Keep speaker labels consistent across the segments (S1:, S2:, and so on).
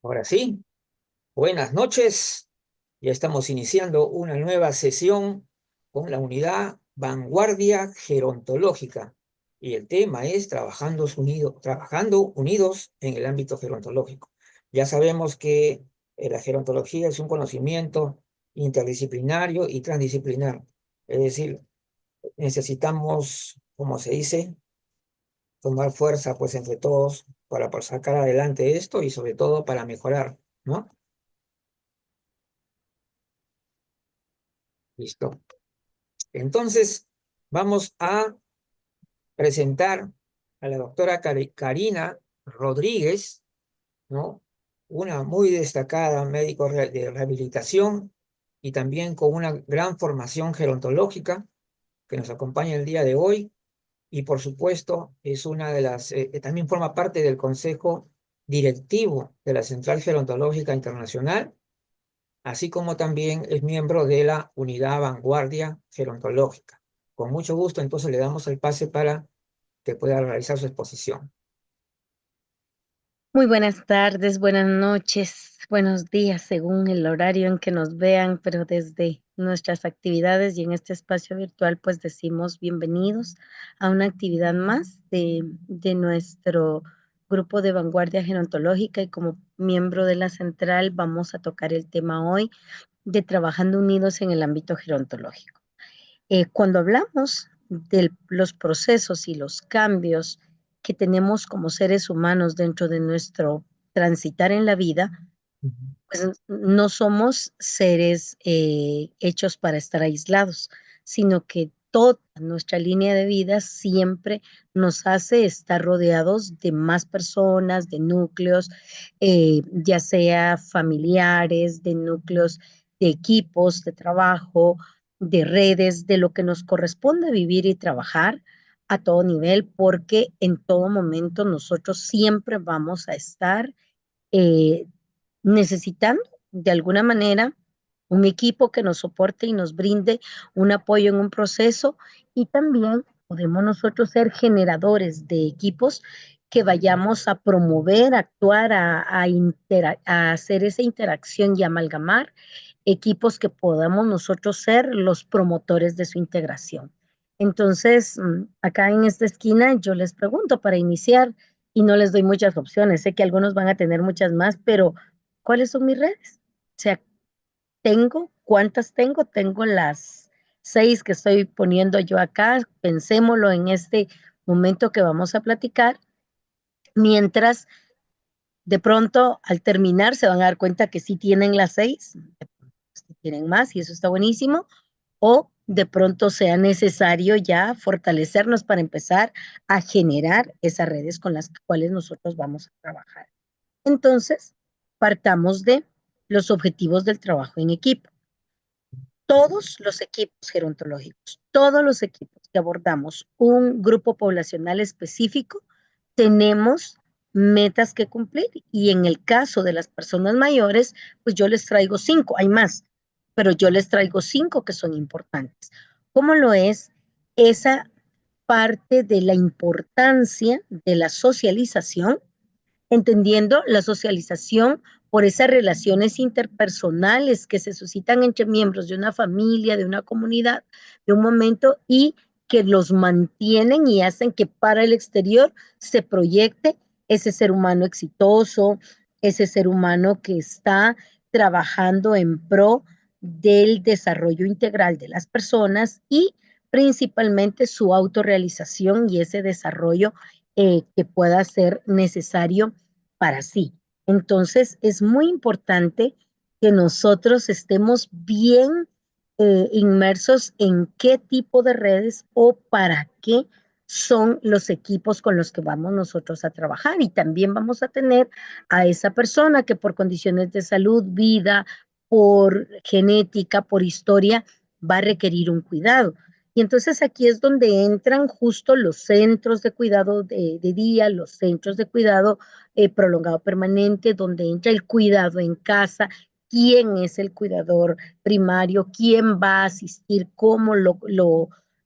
S1: Ahora sí, buenas noches. Ya estamos iniciando una nueva sesión con la unidad Vanguardia Gerontológica. Y el tema es trabajando unidos en el ámbito gerontológico. Ya sabemos que la gerontología es un conocimiento interdisciplinario y transdisciplinar. Es decir, necesitamos, como se dice, tomar fuerza pues entre todos para sacar adelante esto y sobre todo para mejorar, ¿no? Listo. Entonces, vamos a presentar a la doctora Karina Rodríguez, ¿no? Una muy destacada médico de rehabilitación y también con una gran formación gerontológica que nos acompaña el día de hoy. Y por supuesto, es una de las, también forma parte del Consejo Directivo de la Central Gerontológica Internacional, así como también es miembro de la Unidad Vanguardia Gerontológica. Con mucho gusto, entonces le damos el pase para que pueda realizar su exposición.
S2: Muy buenas tardes, buenas noches, buenos días, según el horario en que nos vean, pero desde nuestras actividades y en este espacio virtual, pues decimos bienvenidos a una actividad más de nuestro grupo de vanguardia gerontológica y como miembro de la central vamos a tocar el tema hoy de trabajando unidos en el ámbito gerontológico. Cuando hablamos de los procesos y los cambios que tenemos como seres humanos dentro de nuestro transitar en la vida,
S1: Ujú.
S2: pues no somos seres hechos para estar aislados, sino que toda nuestra línea de vida siempre nos hace estar rodeados de más personas, de núcleos, ya sea familiares, de núcleos de equipos de trabajo, de redes, de lo que nos corresponde vivir y trabajar a todo nivel, porque en todo momento nosotros siempre vamos a estar eh, necesitando de alguna manera un equipo que nos soporte y nos brinde un apoyo en un proceso y también podemos nosotros ser generadores de equipos que vayamos a promover, a actuar, a hacer esa interacción y amalgamar equipos que podamos nosotros ser los promotores de su integración. Entonces, acá en esta esquina yo les pregunto para iniciar y no les doy muchas opciones. Sé que algunos van a tener muchas más, pero ¿cuáles son mis redes? O sea, tengo, ¿cuántas tengo? Tengo las 6 que estoy poniendo yo acá. Pensémoslo en este momento que vamos a platicar, mientras de pronto al terminar se van a dar cuenta que sí tienen las 6, si tienen más y eso está buenísimo, o de pronto sea necesario ya fortalecernos para empezar a generar esas redes con las cuales nosotros vamos a trabajar. Entonces, partamos de los objetivos del trabajo en equipo. Todos los equipos gerontológicos, todos los equipos que abordamos un grupo poblacional específico, tenemos metas que cumplir y en el caso de las personas mayores, pues yo les traigo 5, hay más, pero yo les traigo 5 que son importantes. ¿Cómo lo es esa parte de la importancia de la socialización, entendiendo la socialización por esas relaciones interpersonales que se suscitan entre miembros de una familia, de una comunidad, de un momento y que los mantienen y hacen que para el exterior se proyecte ese ser humano exitoso, ese ser humano que está trabajando en pro del desarrollo integral de las personas y principalmente su autorrealización y ese desarrollo que pueda ser necesario para sí. Entonces, es muy importante que nosotros estemos bien inmersos en qué tipo de redes o para qué son los equipos con los que vamos nosotros a trabajar. Y también vamos a tener a esa persona que por condiciones de salud, vida, por genética, por historia, va a requerir un cuidado. Y entonces aquí es donde entran justo los centros de cuidado de día, los centros de cuidado prolongado permanente, donde entra el cuidado en casa, quién es el cuidador primario, quién va a asistir, cómo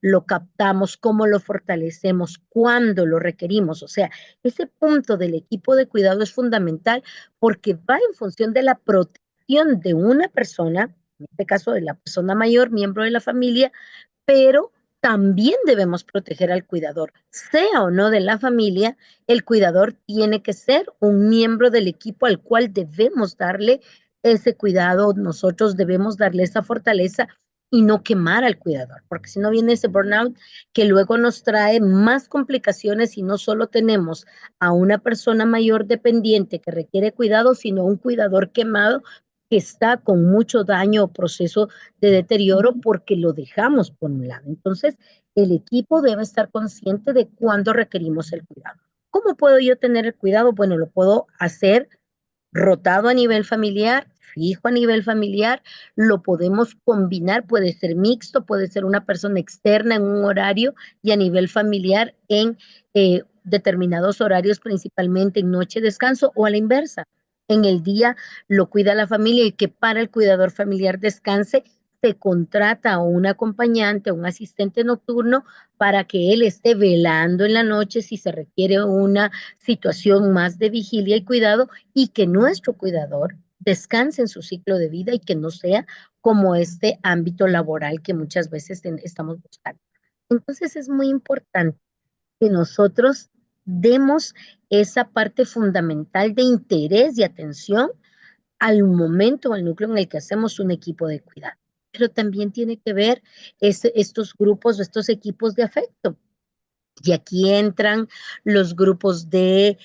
S2: lo captamos, cómo lo fortalecemos, cuándo lo requerimos. O sea, ese punto del equipo de cuidado es fundamental porque va en función de la protección de una persona, en este caso de la persona mayor, miembro de la familia, pero también debemos proteger al cuidador. Sea o no de la familia, el cuidador tiene que ser un miembro del equipo al cual debemos darle ese cuidado, nosotros debemos darle esa fortaleza y no quemar al cuidador, porque si no viene ese burnout que luego nos trae más complicaciones y no solo tenemos a una persona mayor dependiente que requiere cuidado, sino un cuidador quemado que está con mucho daño o proceso de deterioro porque lo dejamos por un lado. Entonces, el equipo debe estar consciente de cuándo requerimos el cuidado. ¿Cómo puedo yo tener el cuidado? Bueno, lo puedo hacer rotado a nivel familiar, fijo a nivel familiar, lo podemos combinar, puede ser mixto, puede ser una persona externa en un horario y a nivel familiar en determinados horarios, principalmente en noche de descanso o a la inversa. En el día lo cuida la familia y que para el cuidador familiar descanse, se contrata a un acompañante, un asistente nocturno para que él esté velando en la noche si se requiere una situación más de vigilia y cuidado y que nuestro cuidador descanse en su ciclo de vida y que no sea como este ámbito laboral que muchas veces estamos buscando. Entonces es muy importante que nosotros demos esa parte fundamental de interés y atención al momento, al núcleo en el que hacemos un equipo de cuidado. Pero también tiene que ver estos grupos, estos equipos de afecto. Y aquí entran los grupos de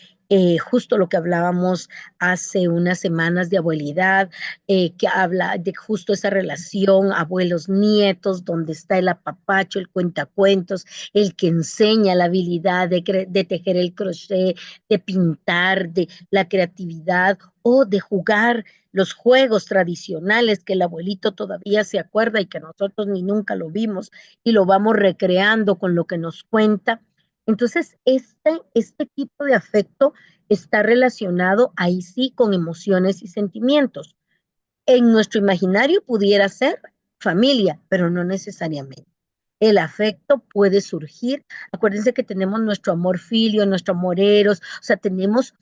S2: justo lo que hablábamos hace unas semanas de abuelidad, que habla de justo esa relación abuelos-nietos, donde está el apapacho, el cuentacuentos, el que enseña la habilidad de tejer el crochet, de pintar, de la creatividad o de jugar los juegos tradicionales que el abuelito todavía se acuerda y que nosotros ni nunca lo vimos y lo vamos recreando con lo que nos cuenta. Entonces, este tipo de afecto está relacionado ahí sí con emociones y sentimientos. En nuestro imaginario pudiera ser familia, pero no necesariamente. El afecto puede surgir. Acuérdense que tenemos nuestro amor filio, nuestro amor eros, o sea, tenemos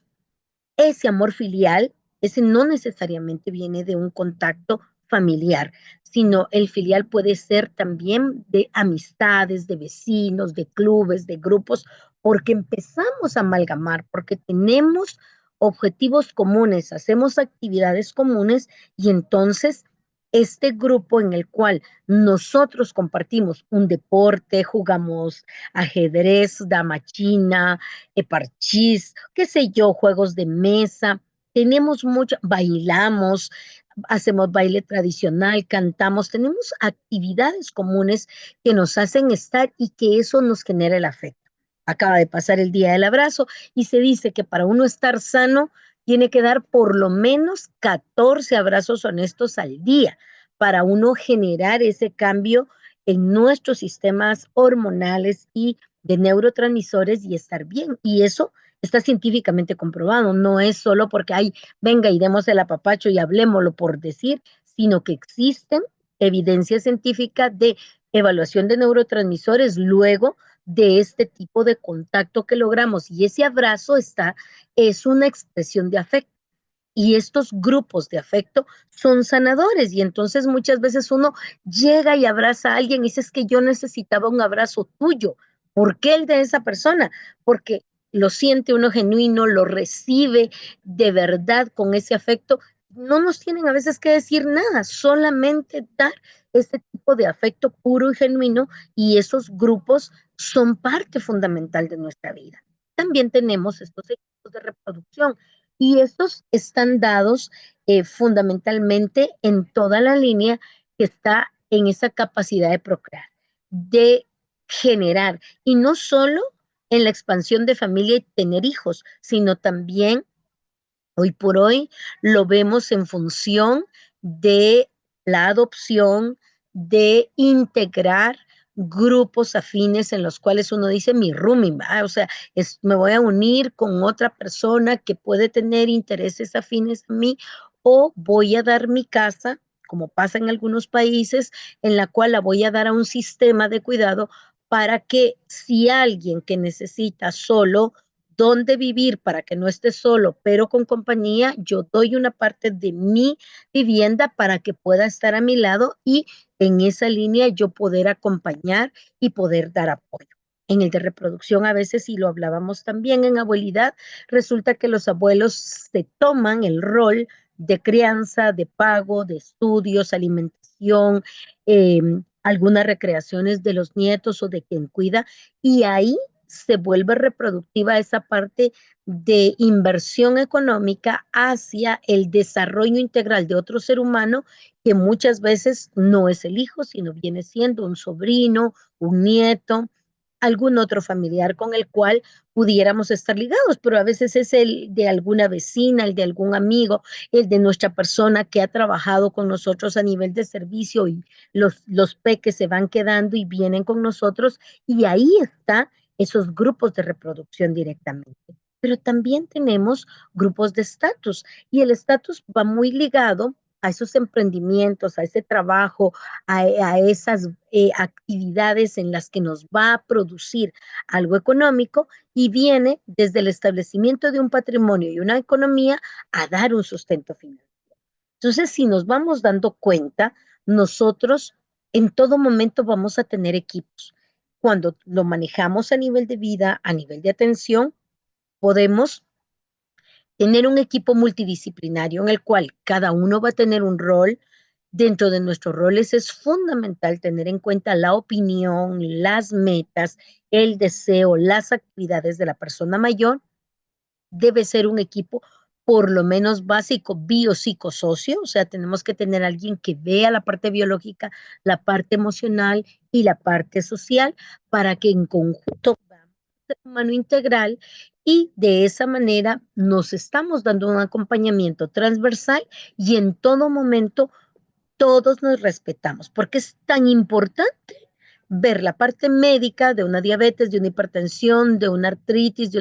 S2: ese amor filial, ese no necesariamente viene de un contacto familiar, sino el filial puede ser también de amistades, de vecinos, de clubes, de grupos, porque empezamos a amalgamar, porque tenemos objetivos comunes, hacemos actividades comunes y entonces este grupo en el cual nosotros compartimos un deporte, jugamos ajedrez, dama china, parchís, qué sé yo, juegos de mesa, tenemos mucho, bailamos, hacemos baile tradicional, cantamos, tenemos actividades comunes que nos hacen estar y que eso nos genera el afecto. Acaba de pasar el día del abrazo y se dice que para uno estar sano tiene que dar por lo menos 14 abrazos honestos al día para uno generar ese cambio en nuestros sistemas hormonales y de neurotransmisores y estar bien. Y eso está científicamente comprobado, no es solo porque hay, venga y demos el apapacho y hablemoslo por decir, sino que existen evidencia científica de evaluación de neurotransmisores luego de este tipo de contacto que logramos y ese abrazo es una expresión de afecto y estos grupos de afecto son sanadores y entonces muchas veces uno llega y abraza a alguien y dice es que yo necesitaba un abrazo tuyo. ¿Por qué el de esa persona? Porque lo siente uno genuino, lo recibe de verdad con ese afecto. No nos tienen a veces que decir nada, solamente dar ese tipo de afecto puro y genuino y esos grupos son parte fundamental de nuestra vida. También tenemos estos equipos de reproducción y estos están dados fundamentalmente en toda la línea que está en esa capacidad de procrear, de generar, y no solo en la expansión de familia y tener hijos, sino también hoy por hoy lo vemos en función de la adopción, de integrar grupos afines en los cuales uno dice mi rooming, ¿va? O sea, me voy a unir con otra persona que puede tener intereses afines a mí o voy a dar mi casa como pasa en algunos países, en la cual la voy a dar a un sistema de cuidado para que si alguien que necesita solo dónde vivir para que no esté solo, pero con compañía, yo doy una parte de mi vivienda para que pueda estar a mi lado y en esa línea yo poder acompañar y poder dar apoyo. En el de reproducción a veces, y lo hablábamos también en abuelidad, resulta que los abuelos se toman el rol de crianza, de pago, de estudios, alimentación, eh, algunas recreaciones de los nietos o de quien cuida, y ahí se vuelve reproductiva esa parte de inversión económica hacia el desarrollo integral de otro ser humano que muchas veces no es el hijo, sino viene siendo un sobrino, un nieto, algún otro familiar con el cual pudiéramos estar ligados, pero a veces es el de alguna vecina, el de algún amigo, el de nuestra persona que ha trabajado con nosotros a nivel de servicio y los peques se van quedando y vienen con nosotros y ahí está esos grupos de reproducción directamente. Pero también tenemos grupos de estatus y el estatus va muy ligado a esos emprendimientos, a ese trabajo, a esas actividades en las que nos va a producir algo económico y viene desde el establecimiento de un patrimonio y una economía a dar un sustento financiero. Entonces, si nos vamos dando cuenta, nosotros en todo momento vamos a tener equipos. Cuando lo manejamos a nivel de vida, a nivel de atención, podemos tener un equipo multidisciplinario en el cual cada uno va a tener un rol. Dentro de nuestros roles es fundamental tener en cuenta la opinión, las metas, el deseo, las actividades de la persona mayor. Debe ser un equipo por lo menos básico biopsicosocio, o sea, tenemos que tener a alguien que vea la parte biológica, la parte emocional y la parte social para que en conjunto ser humano integral y de esa manera nos estamos dando un acompañamiento transversal y en todo momento todos nos respetamos, porque es tan importante ver la parte médica de una diabetes, de una hipertensión, de una artritis, de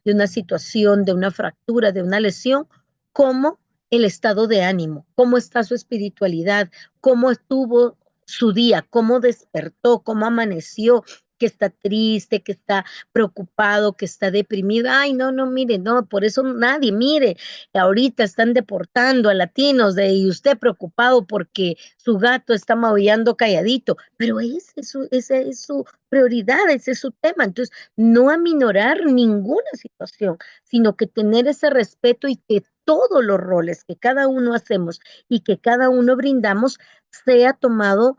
S2: una situación, de una fractura, de una lesión, como el estado de ánimo, cómo está su espiritualidad, cómo estuvo su día, cómo despertó, cómo amaneció, que está triste, que está preocupado, que está deprimido. Ay, no, no, mire, no, por eso nadie, mire, ahorita están deportando a latinos y usted preocupado porque su gato está maullando calladito, pero esa es su prioridad, ese es su tema. Entonces, no aminorar ninguna situación, sino que tener ese respeto y que todos los roles que cada uno hacemos y que cada uno brindamos sea tomado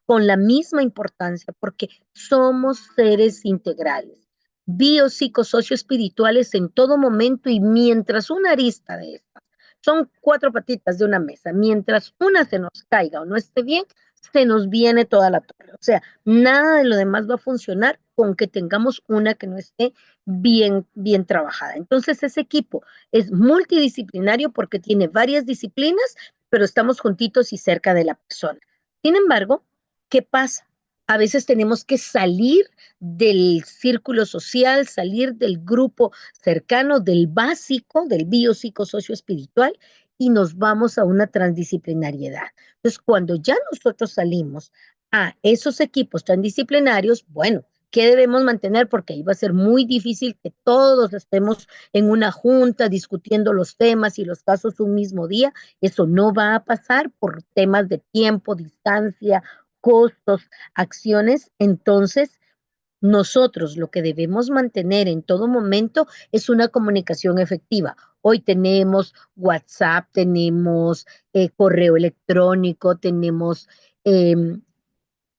S2: con la misma importancia, porque somos seres integrales biopsicosocioespirituales en todo momento y mientras una arista de estas son cuatro patitas de una mesa, mientras una se nos caiga o no esté bien, se nos viene toda la torre. O sea, nada de lo demás va a funcionar con que tengamos una que no esté bien trabajada. Entonces, ese equipo es multidisciplinario porque tiene varias disciplinas, pero estamos juntitos y cerca de la persona. Sin embargo, ¿qué pasa? A veces tenemos que salir del círculo social, salir del grupo cercano, del básico, del biopsicosocio espiritual y nos vamos a una transdisciplinariedad. Entonces, cuando ya nosotros salimos a esos equipos transdisciplinarios, bueno, ¿qué debemos mantener? Porque ahí va a ser muy difícil que todos estemos en una junta discutiendo los temas y los casos un mismo día. Eso no va a pasar por temas de tiempo, distancia, costos, acciones. Entonces, nosotros lo que debemos mantener en todo momento es una comunicación efectiva. Hoy tenemos WhatsApp, tenemos correo electrónico, tenemos eh,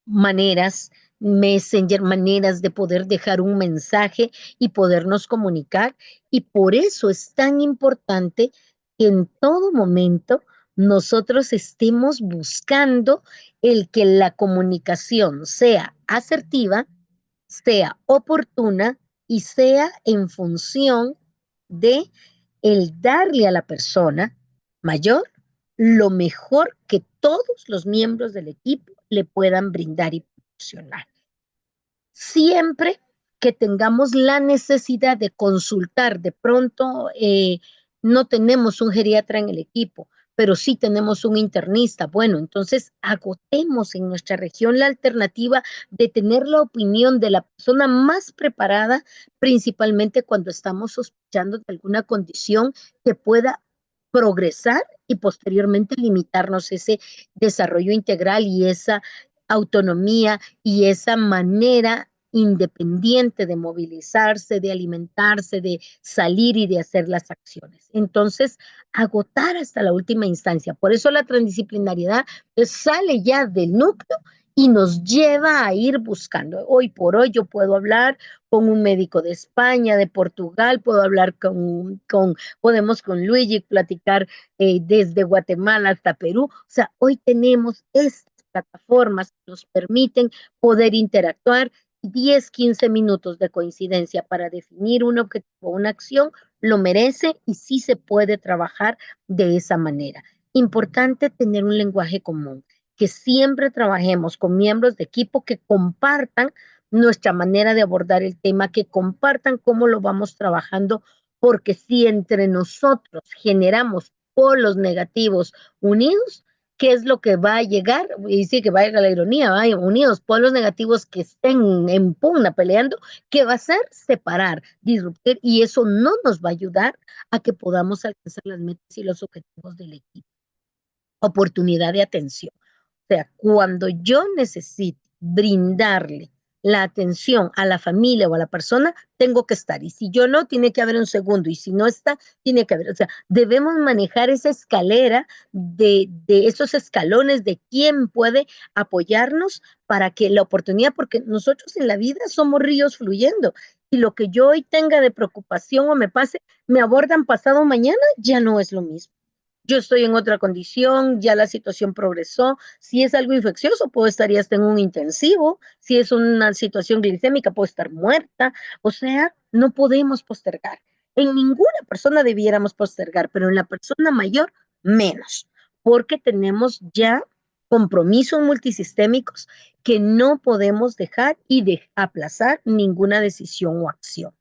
S2: maneras, Messenger, maneras de poder dejar un mensaje y podernos comunicar. Y por eso es tan importante que en todo momento nosotros estemos buscando el que la comunicación sea asertiva, sea oportuna y sea en función de el darle a la persona mayor lo mejor que todos los miembros del equipo le puedan brindar y proporcionar. Siempre que tengamos la necesidad de consultar, de pronto no tenemos un geriatra en el equipo, pero sí tenemos un internista. Bueno, entonces agotemos en nuestra región la alternativa de tener la opinión de la persona más preparada, principalmente cuando estamos sospechando de alguna condición que pueda progresar y posteriormente limitarnos ese desarrollo integral y esa autonomía y esa manera independiente de movilizarse, de alimentarse, de salir y de hacer las acciones. Entonces, agotar hasta la última instancia. Por eso la transdisciplinariedad sale ya del núcleo y nos lleva a ir buscando. Hoy por hoy yo puedo hablar con un médico de España, de Portugal, puedo hablar podemos con Luigi platicar desde Guatemala hasta Perú. O sea, hoy tenemos estas plataformas que nos permiten poder interactuar 10, 15 minutos de coincidencia para definir un objetivo, una acción, lo merece y sí se puede trabajar de esa manera. Importante tener un lenguaje común, que siempre trabajemos con miembros de equipo que compartan nuestra manera de abordar el tema, que compartan cómo lo vamos trabajando, porque si entre nosotros generamos polos negativos unidos, ¿qué es lo que va a llegar? Y sí, que vaya la ironía, vaya, unidos, polos negativos que estén en pugna, peleando, ¿qué va a hacer? Separar, disruptir, y eso no nos va a ayudar a que podamos alcanzar las metas y los objetivos del equipo. Oportunidad de atención. O sea, cuando yo necesito brindarle la atención a la familia o a la persona, tengo que estar. Y si yo no, tiene que haber un segundo. Y si no está, tiene que haber. O sea, debemos manejar esa escalera de esos escalones de quién puede apoyarnos para que la oportunidad, porque nosotros en la vida somos ríos fluyendo. Y lo que yo hoy tenga de preocupación o me pase, me abordan pasado mañana, ya no es lo mismo. Yo estoy en otra condición, ya la situación progresó. Si es algo infeccioso, puedo estar ya hasta en un intensivo. Si es una situación glicémica, puedo estar muerta. O sea, no podemos postergar. En ninguna persona debiéramos postergar, pero en la persona mayor, menos, porque tenemos ya compromisos multisistémicos que no podemos dejar y aplazar ninguna decisión o acción.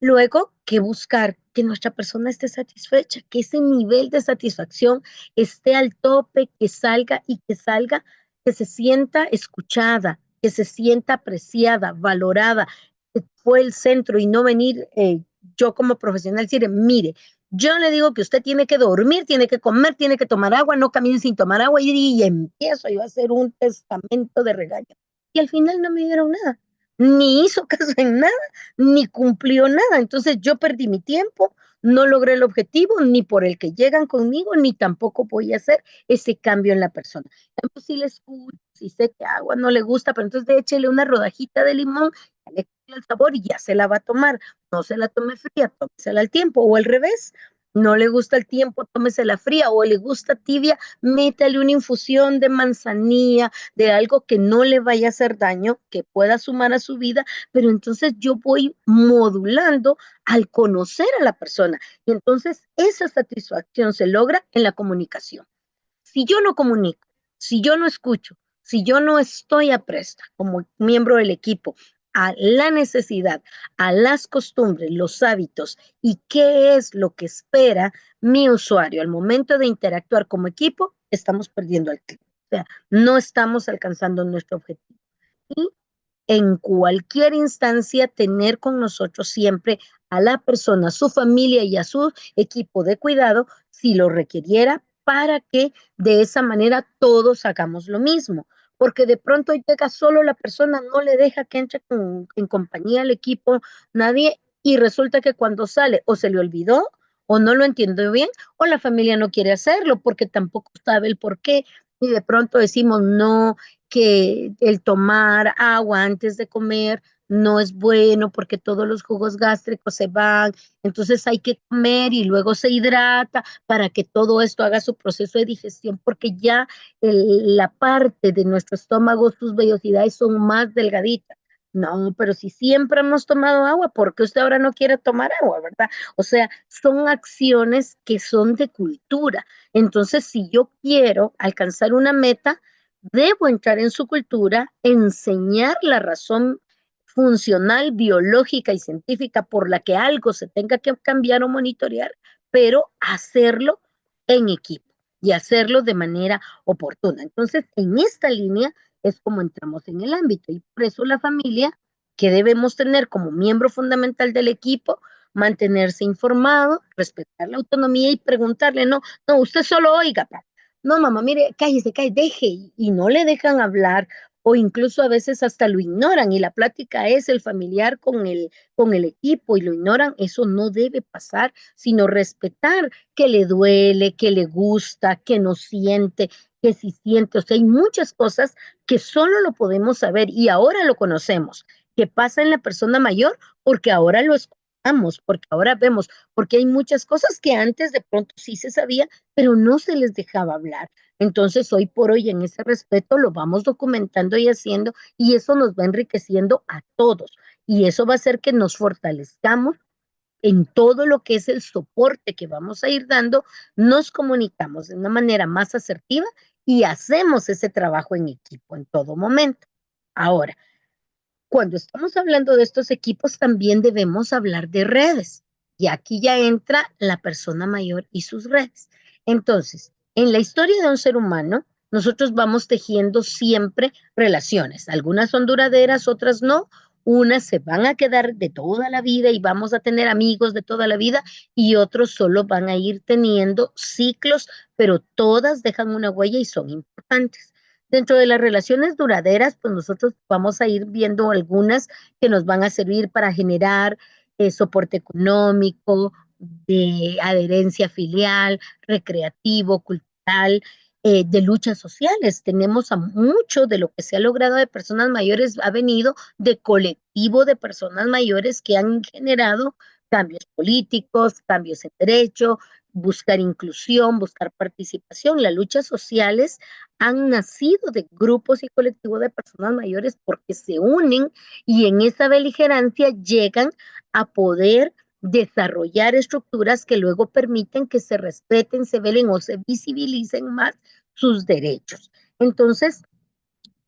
S2: Luego, que buscar que nuestra persona esté satisfecha, que ese nivel de satisfacción esté al tope, que salga, que se sienta escuchada, que se sienta apreciada, valorada, que fue el centro y no venir yo como profesional decir, mire, yo le digo que usted tiene que dormir, tiene que comer, tiene que tomar agua, no camine sin tomar agua y empiezo yo a hacer un testamento de regaño. Y al final no me dieron nada, ni hizo caso en nada ni cumplió nada. Entonces yo perdí mi tiempo, no logré el objetivo, ni por el que llegan conmigo, ni tampoco voy a hacer ese cambio en la persona. Entonces sí le escucho, sí sé que agua no le gusta, pero entonces échele una rodajita de limón, ya le cambia el sabor y ya se la va a tomar. No se la tome fría, tómesela al tiempo, o al revés. No le gusta el tiempo, tómesela fría, o le gusta tibia, métale una infusión de manzanilla, de algo que no le vaya a hacer daño, que pueda sumar a su vida, pero entonces yo voy modulando al conocer a la persona. Y entonces esa satisfacción se logra en la comunicación. Si yo no comunico, si yo no escucho, si yo no estoy apresta como miembro del equipo a la necesidad, a las costumbres, los hábitos y qué es lo que espera mi usuario al momento de interactuar como equipo, estamos perdiendo el cliente. O sea, no estamos alcanzando nuestro objetivo. Y en cualquier instancia tener con nosotros siempre a la persona, a su familia y a su equipo de cuidado, si lo requiriera, para que de esa manera todos hagamos lo mismo. Porque de pronto llega solo la persona, no le deja que entre en compañía al equipo, nadie, y resulta que cuando sale o se le olvidó o no lo entiendo bien, o la familia no quiere hacerlo porque tampoco sabe el por qué, y de pronto decimos no, que el tomar agua antes de comer no es bueno porque todos los jugos gástricos se van, entonces hay que comer y luego se hidrata para que todo esto haga su proceso de digestión, porque ya la parte de nuestro estómago, sus vellosidades son más delgaditas. No, pero si siempre hemos tomado agua, ¿por qué usted ahora no quiere tomar agua, verdad? O sea, son acciones que son de cultura. Entonces, si yo quiero alcanzar una meta, debo entrar en su cultura, enseñar la razón funcional, biológica y científica por la que algo se tenga que cambiar o monitorear, pero hacerlo en equipo. y hacerlo de manera oportuna. Entonces, en esta línea es como entramos en el ámbito y por eso la familia que debemos tener como miembro fundamental del equipo, mantenerse informado, respetar la autonomía y preguntarle, no, no, usted solo oiga, papá. No, mamá, mire, cállese, cállese, deje, y no le dejan hablar, o incluso a veces hasta lo ignoran, y la plática es el familiar con el equipo, y lo ignoran, eso no debe pasar, sino respetar que le duele, que le gusta, que no siente, que si siente, o sea, hay muchas cosas que solo lo podemos saber, y ahora lo conocemos, que pasa en la persona mayor, porque ahora lo escuchamos, porque ahora vemos, porque hay muchas cosas que antes de pronto sí se sabía, pero no se les dejaba hablar. Entonces, hoy por hoy, en ese respeto, lo vamos documentando y haciendo, y eso nos va enriqueciendo a todos. Y eso va a hacer que nos fortalezcamos en todo lo que es el soporte que vamos a ir dando, nos comunicamos de una manera más asertiva y hacemos ese trabajo en equipo en todo momento. Ahora, cuando estamos hablando de estos equipos, también debemos hablar de redes. Y aquí ya entra la persona mayor y sus redes. Entonces, en la historia de un ser humano, nosotros vamos tejiendo siempre relaciones. Algunas son duraderas, otras no. Unas se van a quedar de toda la vida y vamos a tener amigos de toda la vida y otros solo van a ir teniendo ciclos, pero todas dejan una huella y son importantes. Dentro de las relaciones duraderas, pues nosotros vamos a ir viendo algunas que nos van a servir para generar soporte económico, de adherencia filial, recreativo, cultural, de luchas sociales. Tenemos a mucho de lo que se ha logrado de personas mayores, ha venido de colectivo de personas mayores que han generado cambios políticos, cambios en derecho, buscar inclusión, buscar participación. Las luchas sociales han nacido de grupos y colectivos de personas mayores porque se unen y en esa beligerancia llegan a poder desarrollar estructuras que luego permiten que se respeten, se velen o se visibilicen más sus derechos. Entonces,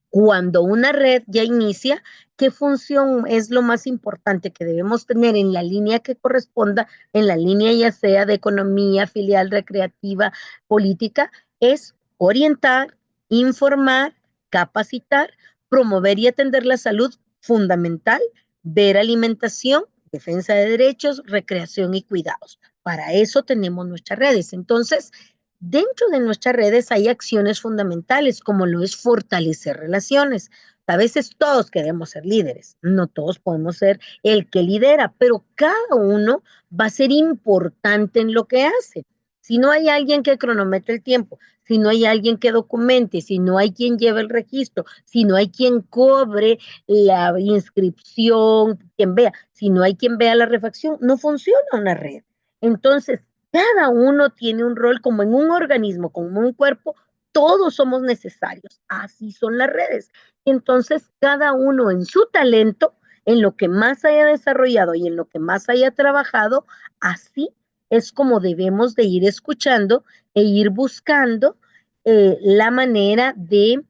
S2: cuando una red ya inicia, ¿qué función es lo más importante que debemos tener en la línea que corresponda, en la línea ya sea de economía, filial, recreativa, política? Es orientar, informar, capacitar, promover y atender la salud fundamental, ver alimentación, defensa de derechos, recreación y cuidados. Para eso tenemos nuestras redes. Entonces, dentro de nuestras redes hay acciones fundamentales, como lo es fortalecer relaciones. A veces todos queremos ser líderes, no todos podemos ser el que lidera, pero cada uno va a ser importante en lo que hace. Si no hay alguien que cronometre el tiempo, si no hay alguien que documente, si no hay quien lleve el registro, si no hay quien cobre la inscripción, quien vea, si no hay quien vea la refacción, no funciona una red. Entonces, cada uno tiene un rol como en un organismo, como un cuerpo, todos somos necesarios. Así son las redes. Entonces, cada uno en su talento, en lo que más haya desarrollado y en lo que más haya trabajado, así es como debemos de ir escuchando e ir buscando la manera de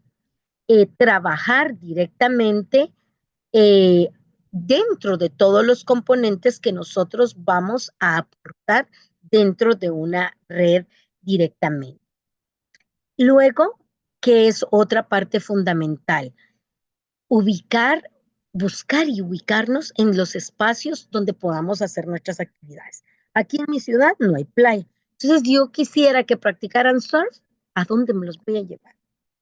S2: trabajar directamente eh, dentro de todos los componentes que nosotros vamos a aportar dentro de una red directamente. Luego, que es otra parte fundamental, ubicar, buscar y ubicarnos en los espacios donde podamos hacer nuestras actividades. Aquí en mi ciudad no hay playa. Entonces yo quisiera que practicaran surf. ¿A dónde me los voy a llevar?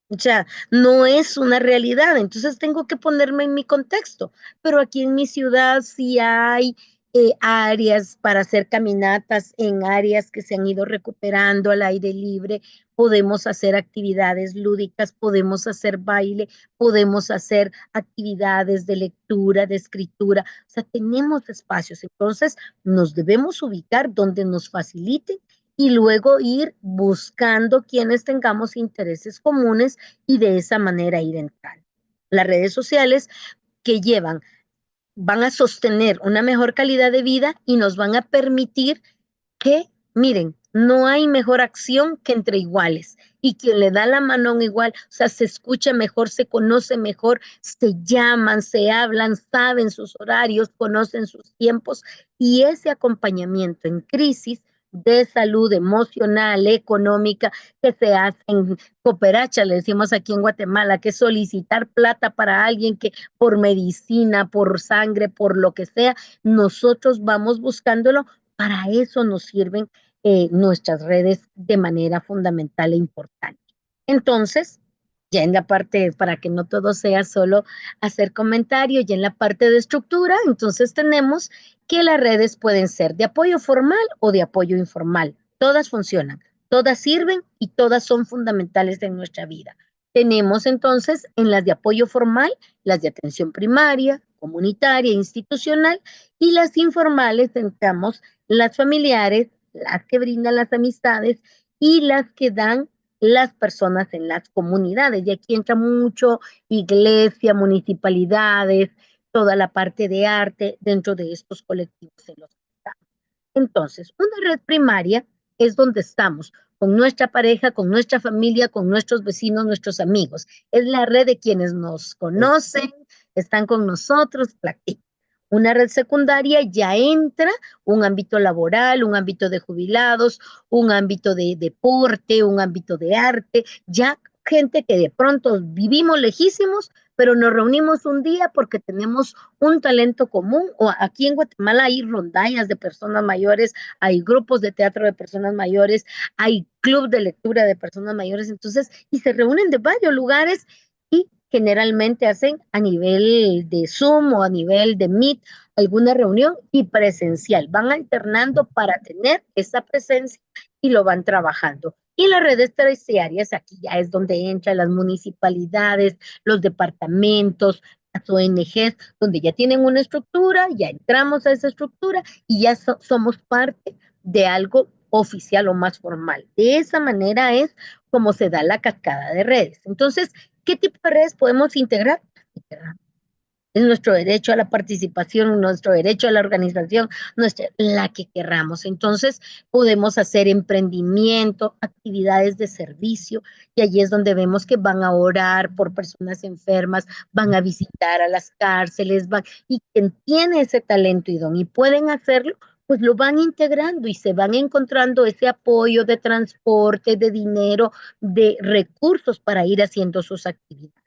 S2: O sea, no es una realidad, entonces tengo que ponerme en mi contexto. Pero aquí en mi ciudad sí hay áreas para hacer caminatas en áreas que se han ido recuperando al aire libre. Podemos hacer actividades lúdicas, podemos hacer baile, podemos hacer actividades de lectura, de escritura. O sea, tenemos espacios. Entonces, nos debemos ubicar donde nos faciliten y luego ir buscando quienes tengamos intereses comunes y de esa manera ir entrando. Las redes sociales que llevan, van a sostener una mejor calidad de vida y nos van a permitir que, miren, no hay mejor acción que entre iguales. Y quien le da la mano a un igual, o sea, se escucha mejor, se conoce mejor, se llaman, se hablan, saben sus horarios, conocen sus tiempos y ese acompañamiento en crisis de salud emocional, económica, que se hacen cooperacha, le decimos aquí en Guatemala, que es solicitar plata para alguien que por medicina, por sangre, por lo que sea, nosotros vamos buscándolo. Para eso nos sirven nuestras redes de manera fundamental e importante. Entonces, ya en la parte, para que no todo sea solo hacer comentarios, ya en la parte de estructura, entonces tenemos que las redes pueden ser de apoyo formal o de apoyo informal. Todas funcionan, todas sirven y todas son fundamentales en nuestra vida. Tenemos entonces en las de apoyo formal, las de atención primaria, comunitaria, institucional, y las informales entramos las familiares, las que brindan las amistades y las que dan las personas en las comunidades. Y aquí entra mucho iglesia, municipalidades, toda la parte de arte dentro de estos colectivos en los que estamos. Entonces, una red primaria es donde estamos con nuestra pareja, con nuestra familia, con nuestros vecinos, nuestros amigos. Es la red de quienes nos conocen, están con nosotros, platican. Una red secundaria ya entra un ámbito laboral, un ámbito de jubilados, un ámbito de deporte, un ámbito de arte, ya gente que de pronto vivimos lejísimos, pero nos reunimos un día porque tenemos un talento común, o aquí en Guatemala hay rondallas de personas mayores, hay grupos de teatro de personas mayores, hay club de lectura de personas mayores, entonces, y se reúnen de varios lugares y generalmente hacen a nivel de Zoom o a nivel de Meet alguna reunión y presencial. Van alternando para tener esa presencia y lo van trabajando. Y las redes terciarias, aquí ya es donde entran las municipalidades, los departamentos, las ONGs, donde ya tienen una estructura, ya entramos a esa estructura y ya somos parte de algo oficial o más formal. De esa manera es como se da la cascada de redes. Entonces, ¿qué tipo de redes podemos integrar? Es nuestro derecho a la participación, nuestro derecho a la organización, la que querramos. Entonces, podemos hacer emprendimiento, actividades de servicio, y allí es donde vemos que van a orar por personas enfermas, van a visitar a las cárceles, y quien tiene ese talento y don y pueden hacerlo, pues lo van integrando y se van encontrando ese apoyo de transporte, de dinero, de recursos para ir haciendo sus actividades.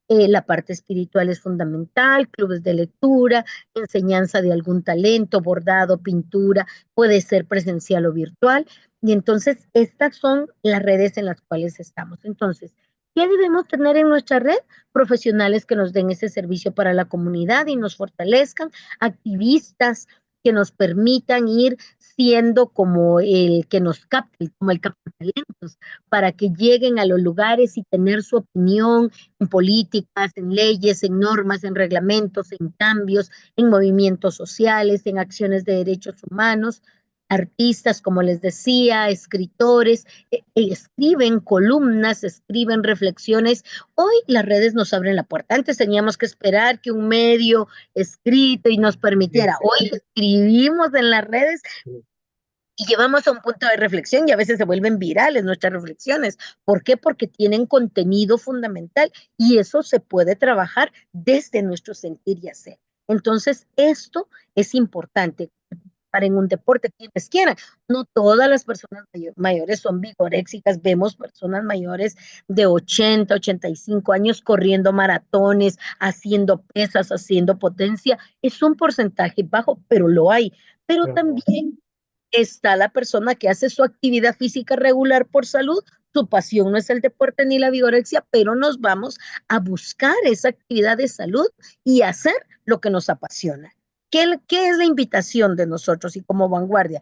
S2: La parte espiritual es fundamental, clubes de lectura, enseñanza de algún talento, bordado, pintura, puede ser presencial o virtual. Y entonces estas son las redes en las cuales estamos. Entonces, ¿qué debemos tener en nuestra red? Profesionales que nos den ese servicio para la comunidad y nos fortalezcan, activistas que nos permitan ir siendo como el que nos capte, como el captalentos, para que lleguen a los lugares y tener su opinión en políticas, en leyes, en normas, en reglamentos, en cambios, en movimientos sociales, en acciones de derechos humanos. Artistas, como les decía, escritores, escriben columnas, escriben reflexiones. Hoy las redes nos abren la puerta. Antes teníamos que esperar que un medio escrito y nos permitiera. Hoy escribimos en las redes y llevamos a un punto de reflexión y a veces se vuelven virales nuestras reflexiones. ¿Por qué? Porque tienen contenido fundamental y eso se puede trabajar desde nuestro sentir y hacer. Entonces, esto es importante para en un deporte, quienes quieran. No todas las personas mayores son vigoréxicas. Vemos personas mayores de 80, 85 años corriendo maratones, haciendo pesas, haciendo potencia. Es un porcentaje bajo, pero lo hay. Pero también está la persona que hace su actividad física regular por salud, su pasión no es el deporte ni la vigorexia, pero nos vamos a buscar esa actividad de salud y hacer lo que nos apasiona. ¿Qué es la invitación de nosotros y como vanguardia?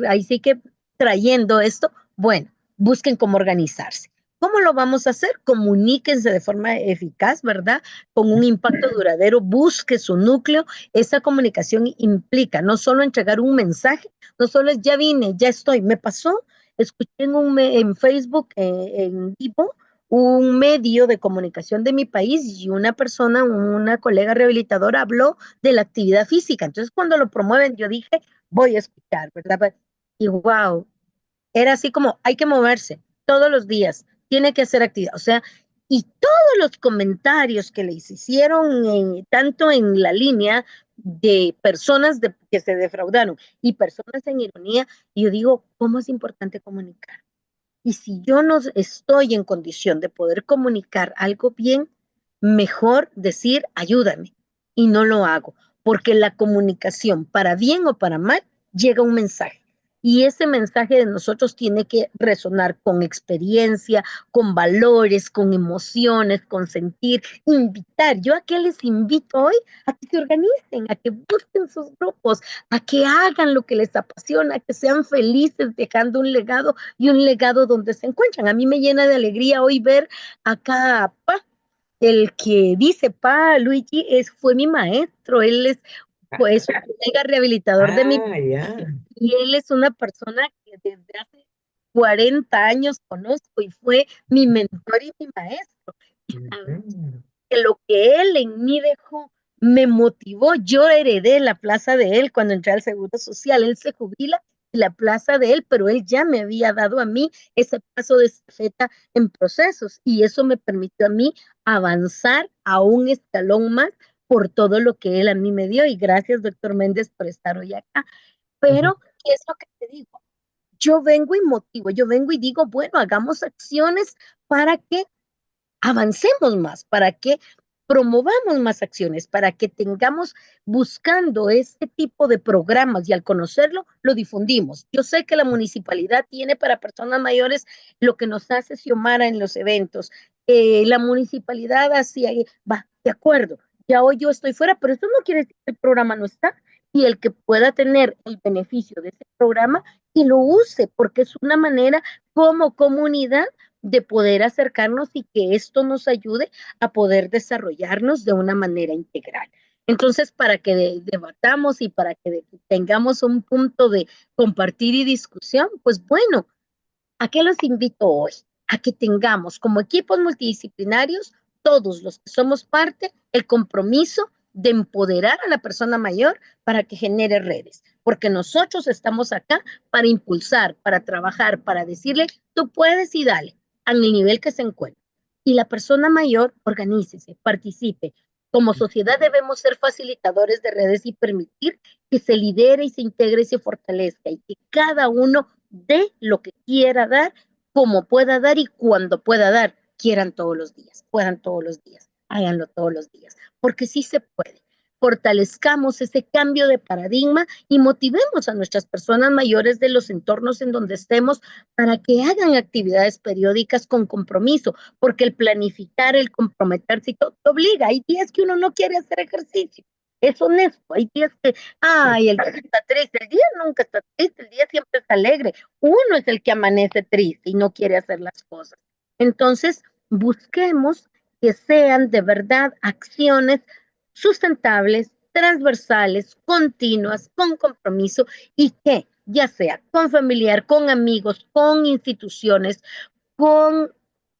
S2: Ahí sí que trayendo esto, bueno, busquen cómo organizarse. ¿Cómo lo vamos a hacer? Comuníquense de forma eficaz, ¿verdad? Con un impacto duradero, busque su núcleo. Esa comunicación implica no solo entregar un mensaje, no solo es ya vine, ya estoy, me pasó, escuché en Facebook en vivo un medio de comunicación de mi país y una persona, una colega rehabilitadora habló de la actividad física. Entonces cuando lo promueven yo dije, voy a escuchar, ¿verdad? Y wow, era así como, hay que moverse todos los días, tiene que hacer actividad. O sea, y todos los comentarios que les hicieron, tanto en la línea de personas que se defraudaron y personas en ironía, y yo digo, ¿cómo es importante comunicar? Y si yo no estoy en condición de poder comunicar algo bien, mejor decir ayúdame y no lo hago, porque la comunicación, para bien o para mal, llega un mensaje. Y ese mensaje de nosotros tiene que resonar con experiencia, con valores, con emociones, con sentir, invitar. Yo a qué les invito hoy a que se organicen, a que busquen sus grupos, a que hagan lo que les apasiona, a que sean felices dejando un legado y un legado donde se encuentran. A mí me llena de alegría hoy ver acá Pa, el que dice Pa, Luigi, fue mi maestro, él es pues un colega rehabilitador de mi
S1: Ya.
S2: y él es una persona que desde hace 40 años conozco y fue mi mentor y mi maestro. Y
S1: Ujú.
S2: que lo que él en mí dejó me motivó. Yo heredé la plaza de él cuando entré al Seguro Social. Él se jubila y la plaza de él, pero él ya me había dado a mí ese paso de estafeta en procesos y eso me permitió a mí avanzar a un escalón más por todo lo que él a mí me dio y gracias, doctor Méndez, por estar hoy acá.
S1: Ujú.
S2: Pero, ¿qué es lo que te digo? Yo vengo y motivo, yo vengo y digo, bueno, hagamos acciones para que avancemos más, para que promovamos más acciones, para que tengamos buscando este tipo de programas y al conocerlo lo difundimos. Yo sé que la municipalidad tiene para personas mayores lo que nos hace Xiomara en los eventos. La municipalidad así va, de acuerdo, ya hoy yo estoy fuera, pero eso no quiere decir que el programa no está y el que pueda tener el beneficio de ese programa y lo use, porque es una manera como comunidad de poder acercarnos y que esto nos ayude a poder desarrollarnos de una manera integral. Entonces, para que debatamos y para que tengamos un punto de compartir y discusión, pues bueno, ¿a qué los invito hoy? A que tengamos como equipos multidisciplinarios, todos los que somos parte, el compromiso de empoderar a la persona mayor para que genere redes, porque nosotros estamos acá para impulsar, para trabajar, para decirle, tú puedes y dale, al nivel que se encuentre. Y la persona mayor, organícese, participe. Como sociedad debemos ser facilitadores de redes y permitir que se lidere y se integre y se fortalezca y que cada uno dé lo que quiera dar, como pueda dar y cuando pueda dar. Quieran todos los días, puedan todos los días, háganlo todos los días, porque sí se puede. Fortalezcamos ese cambio de paradigma y motivemos a nuestras personas mayores de los entornos en donde estemos para que hagan actividades periódicas con compromiso, porque el planificar, el comprometerse, todo te obliga. Hay días que uno no quiere hacer ejercicio. Es honesto, hay días que, ay, el día está triste, el día nunca está triste, el día siempre está alegre. Uno es el que amanece triste y no quiere hacer las cosas. Entonces, busquemos que sean de verdad acciones sustentables, transversales, continuas, con compromiso y que ya sea con familiar, con amigos, con instituciones, con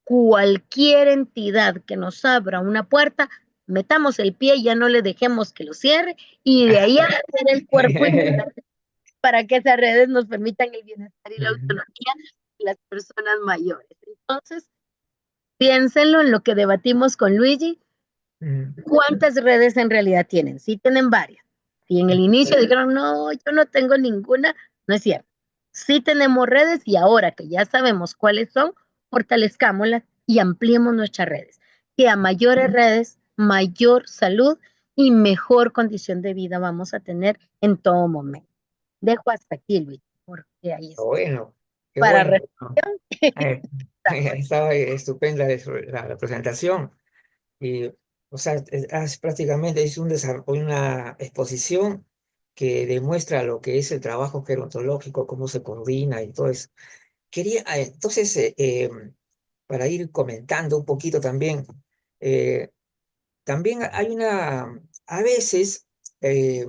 S2: cualquier entidad que nos abra una puerta, metamos el pie y ya no le dejemos que lo cierre y de ahí a hacer el cuerpo para que esas redes nos permitan el bienestar y la autonomía de las personas mayores. Entonces, piénsenlo en lo que debatimos con Luigi. ¿Cuántas redes en realidad tienen? Sí tienen varias. Si en el inicio dijeron, no, yo no tengo ninguna, no es cierto. Sí tenemos redes y ahora que ya sabemos cuáles son, fortalezcámoslas y ampliemos nuestras redes. Que a mayores redes, mayor salud y mejor condición de vida vamos a tener en todo momento. Dejo hasta aquí, Luis, porque ahí está.
S1: Bueno, qué
S2: Para
S1: bueno.
S2: reflexión,
S1: Eh, Estaba estupenda la presentación. Y, o sea, prácticamente es una exposición que demuestra lo que es el trabajo gerontológico, cómo se coordina y todo eso. Entonces, para ir comentando un poquito también, eh, también hay a veces, eh,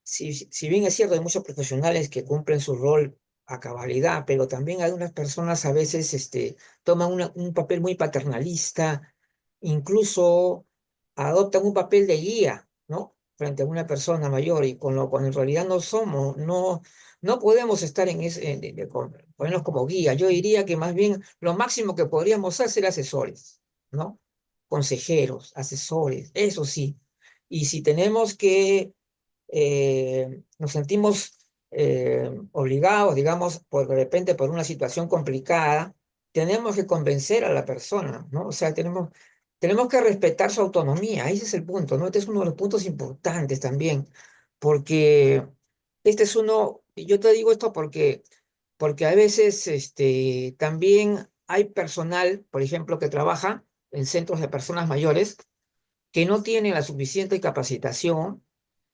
S1: si bien es cierto, hay muchos profesionales que cumplen su rol a cabalidad, pero también hay unas personas a veces toman un papel muy paternalista, incluso adoptan un papel de guía, ¿no? Frente a una persona mayor y cuando en realidad no somos, no podemos estar ponernos como guía. Yo diría que más bien lo máximo que podríamos hacer es ser asesores, ¿no? Consejeros, asesores, eso sí, Y si tenemos que, nos sentimos obligados, digamos, de repente por una situación complicada, tenemos que convencer a la persona, ¿no? O sea, tenemos que respetar su autonomía, ese es el punto, ¿no? Este es uno de los puntos importantes también, porque este es uno, y yo te digo esto porque a veces también hay personal, por ejemplo, que trabaja en centros de personas mayores que no tienen la suficiente capacitación,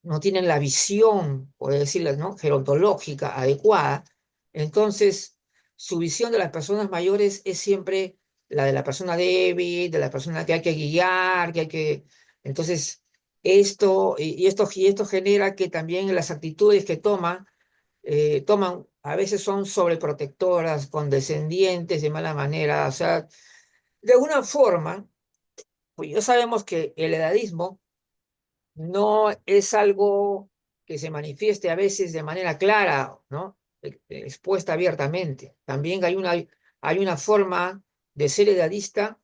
S1: no tienen la visión, por decirlo, ¿no?, gerontológica adecuada. Entonces, su visión de las personas mayores es siempre la de la persona débil, de la persona que hay que guiar, que hay que... Entonces, esto genera que también las actitudes que toman, a veces son sobreprotectoras, condescendientes de mala manera. O sea, de alguna forma, pues ya sabemos que el edadismo no es algo que se manifieste a veces de manera clara, ¿no? Expuesta abiertamente. También hay una forma de ser edadista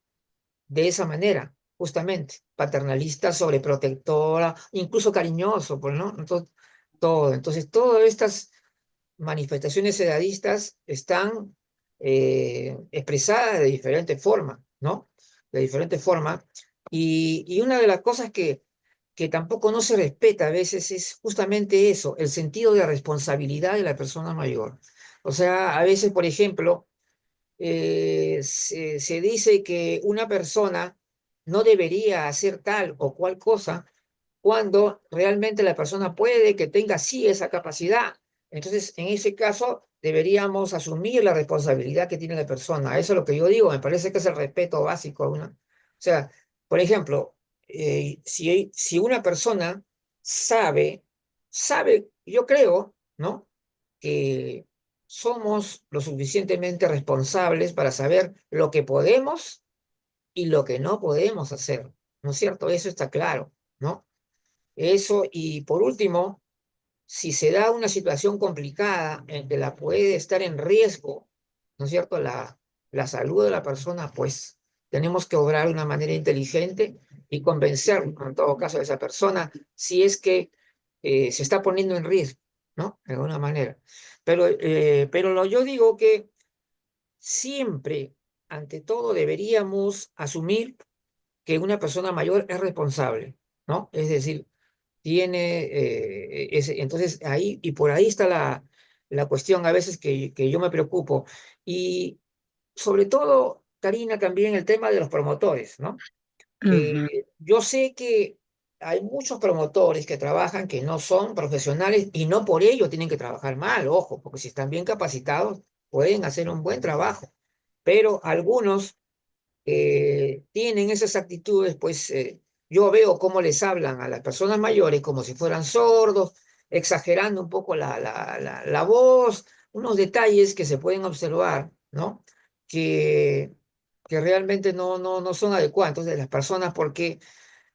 S1: de esa manera, justamente, paternalista, sobreprotectora, incluso cariñoso, pues, ¿no? Entonces, todo. Entonces, todas estas manifestaciones edadistas están expresadas de diferente forma, ¿no? De diferente forma. Y una de las cosas que tampoco no se respeta a veces es justamente eso, el sentido de responsabilidad de la persona mayor. O sea, a veces, por ejemplo, se dice que una persona no debería hacer tal o cual cosa cuando realmente la persona puede que tenga sí esa capacidad. Entonces, en ese caso, deberíamos asumir la responsabilidad que tiene la persona. Eso es lo que yo digo, me parece que es el respeto básico a una. O sea, por ejemplo, si una persona sabe, yo creo, ¿no?, que somos lo suficientemente responsables para saber lo que podemos y lo que no podemos hacer, ¿no es cierto? Eso está claro, ¿no? Eso, y por último, si se da una situación complicada en que la puede estar en riesgo, ¿no es cierto?, la salud de la persona, pues tenemos que obrar de una manera inteligente y convencer, en todo caso, a esa persona si es que se está poniendo en riesgo, ¿no? De alguna manera. Pero yo digo que siempre, ante todo, deberíamos asumir que una persona mayor es responsable, ¿no? Es decir, entonces ahí, y por ahí está la cuestión a veces que yo me preocupo. Y sobre todo, Karina, también el tema de los promotores, ¿no?
S2: Ujú.
S1: Yo sé que hay muchos promotores que trabajan que no son profesionales y no por ello tienen que trabajar mal, ojo, porque si están bien capacitados pueden hacer un buen trabajo, pero algunos tienen esas actitudes, pues yo veo cómo les hablan a las personas mayores como si fueran sordos, exagerando un poco la voz, unos detalles que se pueden observar, ¿no? Que, que realmente no son adecuados. Entonces, las personas, porque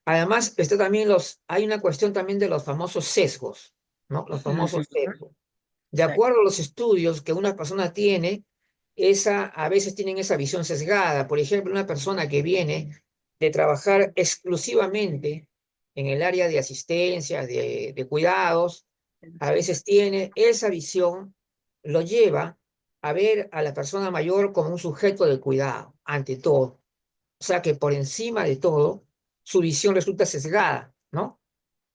S1: además hay una cuestión también de los famosos sesgos, ¿no? Los famosos
S2: Ujú.
S1: sesgos. De
S2: Sí.
S1: acuerdo a los estudios que una persona tiene, a veces tienen esa visión sesgada. Por ejemplo, una persona que viene de trabajar exclusivamente en el área de asistencia, de cuidados, a veces tiene esa visión, lo lleva a ver a la persona mayor como un sujeto de cuidado, ante todo. O sea que por encima de todo, su visión resulta sesgada, ¿no?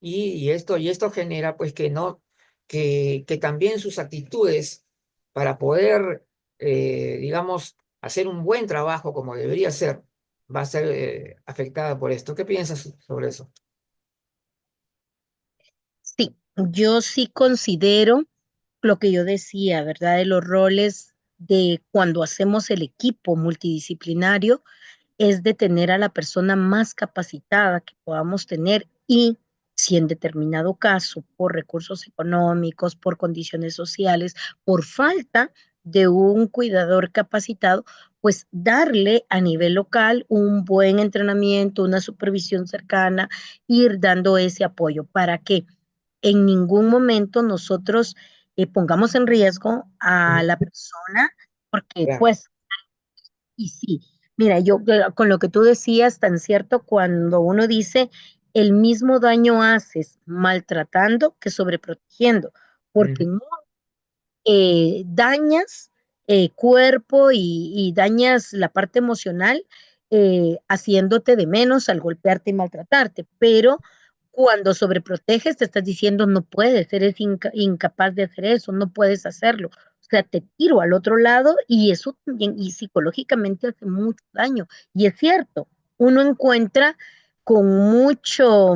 S1: Y esto genera pues que también sus actitudes para poder, digamos, hacer un buen trabajo como debería ser, va a ser afectada por esto. ¿Qué piensas sobre eso?
S2: Sí, yo sí considero lo que yo decía, ¿verdad? De los roles de cuando hacemos el equipo multidisciplinario, es de tener a la persona más capacitada que podamos tener y si en determinado caso, por recursos económicos, por condiciones sociales, por falta de un cuidador capacitado, pues darle a nivel local un buen entrenamiento, una supervisión cercana, ir dando ese apoyo para que en ningún momento nosotros pongamos en riesgo a
S1: Ujú.
S2: la persona, porque
S1: Claro.
S2: pues y sí, mira, yo con lo que tú decías, tan cierto, cuando uno dice el mismo daño haces maltratando que sobreprotegiendo, porque
S1: ujú,
S2: dañas cuerpo y dañas la parte emocional haciéndote de menos al golpearte y maltratarte, pero cuando sobreproteges te estás diciendo no puedes, eres incapaz de hacer eso, no puedes hacerlo. O sea, te tiro al otro lado y eso también, y psicológicamente hace mucho daño. Y es cierto, uno encuentra con mucho,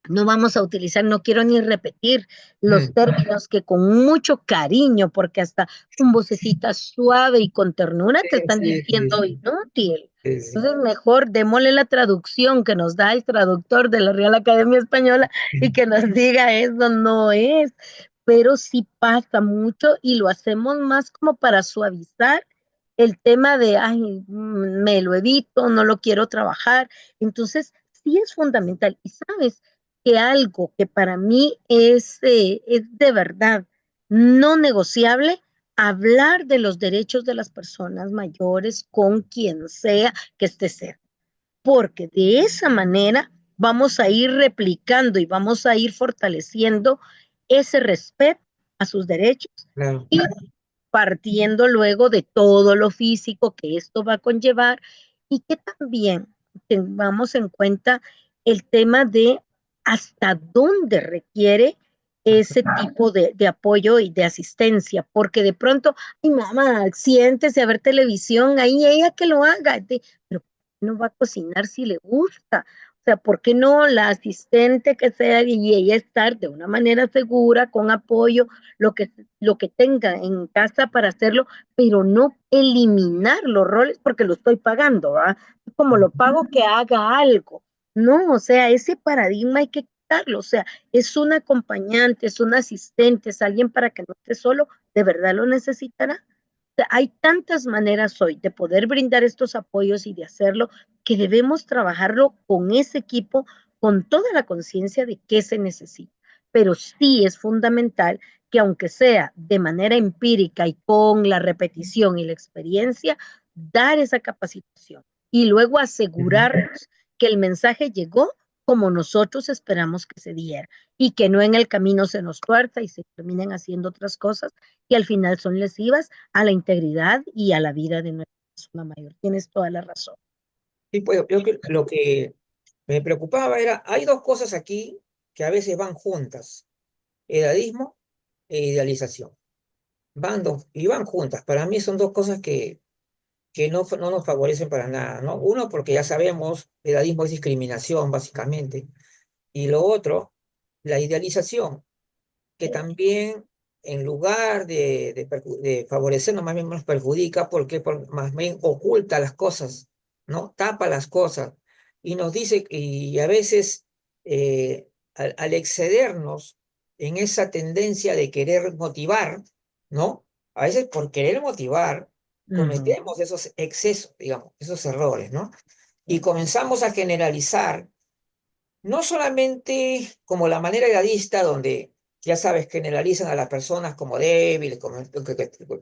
S2: no vamos a utilizar, no quiero ni repetir los
S1: ujú.
S2: términos que con mucho cariño, porque hasta con vocecita suave y con ternura
S1: Sí,
S2: te están
S1: sí, sí,
S2: diciendo
S1: sí,
S2: inútil.
S1: sí, sí.
S2: Entonces, mejor démosle la traducción que nos da el traductor de la Real Academia Española y que nos diga eso no es, pero sí pasa mucho y lo hacemos más como para suavizar el tema de, ay, me lo evito, no lo quiero trabajar. Entonces, sí es fundamental. Y sabes, que algo que para mí es de verdad no negociable, hablar de los derechos de las personas mayores con quien sea que esté cerca, porque de esa manera vamos a ir replicando y vamos a ir fortaleciendo ese respeto a sus derechos
S1: Claro.
S2: y partiendo luego de todo lo físico que esto va a conllevar y que también tengamos en cuenta el tema de hasta dónde requiere ese tipo de apoyo y de asistencia, porque de pronto, ay mamá, siéntese a ver televisión, ahí ella que lo haga, pero no va a cocinar si le gusta. O sea, ¿por qué no la asistente que sea y ella estar de una manera segura, con apoyo, lo que lo que tenga en casa para hacerlo, pero no eliminar los roles porque lo estoy pagando, ¿verdad? Como lo pago que haga algo. No, o sea, ese paradigma hay que quitarlo, o sea, es un acompañante, es un asistente, es alguien para que no esté solo, ¿de verdad lo necesitará? O sea, hay tantas maneras hoy de poder brindar estos apoyos y de hacerlo que debemos trabajarlo con ese equipo, con toda la conciencia de qué se necesita. Pero sí es fundamental que aunque sea de manera empírica y con la repetición y la experiencia, dar esa capacitación y luego
S1: Ujú.
S2: asegurarnos que el mensaje llegó como nosotros esperamos que se diera y que no en el camino se nos tuerza y se terminen haciendo otras cosas que al final son lesivas a la integridad y a la vida de nuestra persona mayor. Tienes toda la razón.
S1: Sí, pues yo lo que me preocupaba era, hay dos cosas aquí que a veces van juntas, edadismo e idealización. Van dos, y van juntas. Para mí son dos cosas que no nos favorecen para nada, ¿no? Uno, porque ya sabemos, edadismo es discriminación, básicamente. Y lo otro, la idealización, que también en lugar de favorecernos, más bien nos perjudica porque más bien oculta las cosas, ¿no? Tapa las cosas y nos dice, y a veces al excedernos en esa tendencia de querer motivar, ¿no? A veces por querer motivar
S2: Uh -huh.
S1: cometemos esos excesos, digamos, esos errores, ¿no? Y comenzamos a generalizar no solamente como la manera edadista, donde, ya sabes, generalizan a las personas como débiles, como